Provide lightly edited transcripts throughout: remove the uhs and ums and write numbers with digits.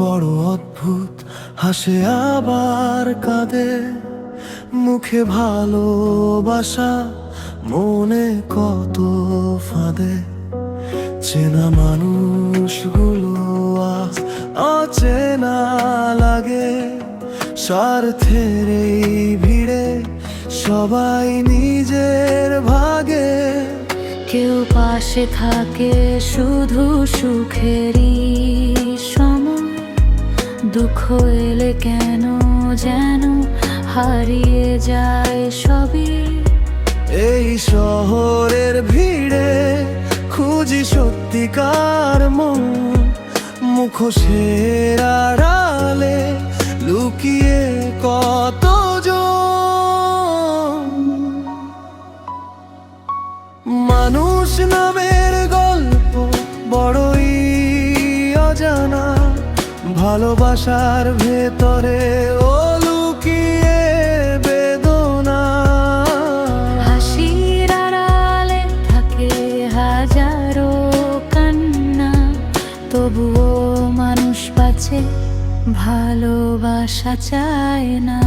বড় অদ্ভুত, হাসে আবার কাঁদে, মুখে ভালোবাসা, মনে কত ফাঁদে। চেনা মানুষগুলো আজ অচেনা লাগে, স্বার্থের এই ভিড়ে সবাই নিজের ভাগে। কেউ পাশে থাকে শুধু সুখেরই সময়, দুঃখ এলে কেন যেন হারিয়ে যায় সবই। এই শহরের ভিড়ে খুঁজি সত্যিকার মন, মুখোশের আড়ালে লুকিয়ে কত মানুষ নামের গল্প বড়ই অজানা, ভালোবাসার ভেতরে ও লুকিয়ে বেদনা। হাসির আড়ালে থাকে হাজারো কান্না, তবুও মানুষ বাঁচে, ভালোবাসা চায় না।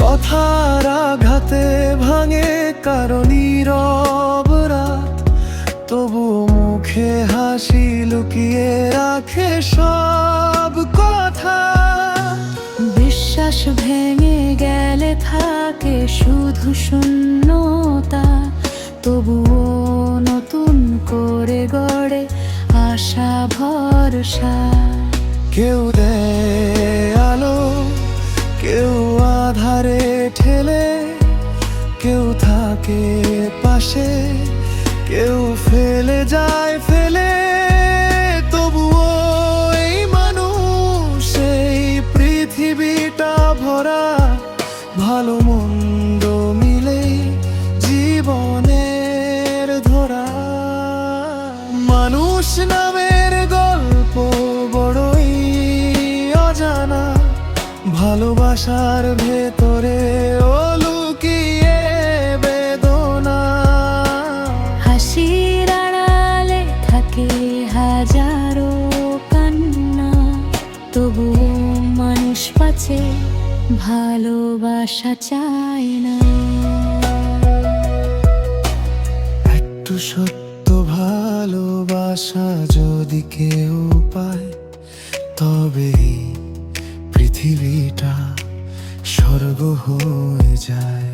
কথার আঘাতে ভাঙে কারো নীরব রাত, তবুও মুখে হাসি লুকিয়ে রাখে সব কথা। বিশ্বাস ভেঙে গেলে থাকে শুধু শূন্যতা, তবুও নতুন করে গড়ে আশা ভরসা। কেউ দেয় আলো, কেউ আধারে ঠেলে, কেউ থাকে পাশে, কেউ ফেলে যায় ফেলে। তবুও এই মানুষ, এই পৃথিবীটা ভরা ভালো মন্দ মিলে জীবনের ধরা। মানুষ নামের গল্প বড়ই অজানা, ভালোবাসার ভেতরে ও লুকিয়ে বেদনা। হাসির আড়ালে থাকে হাজারো কান্না, তবুও মানুষ বাঁচে, ভালোবাসা চায় না। একটু সত্য ভালোবাসা যদি কেউ পায়, তবে পৃথিবীটা স্বর্গ হয়ে যায়।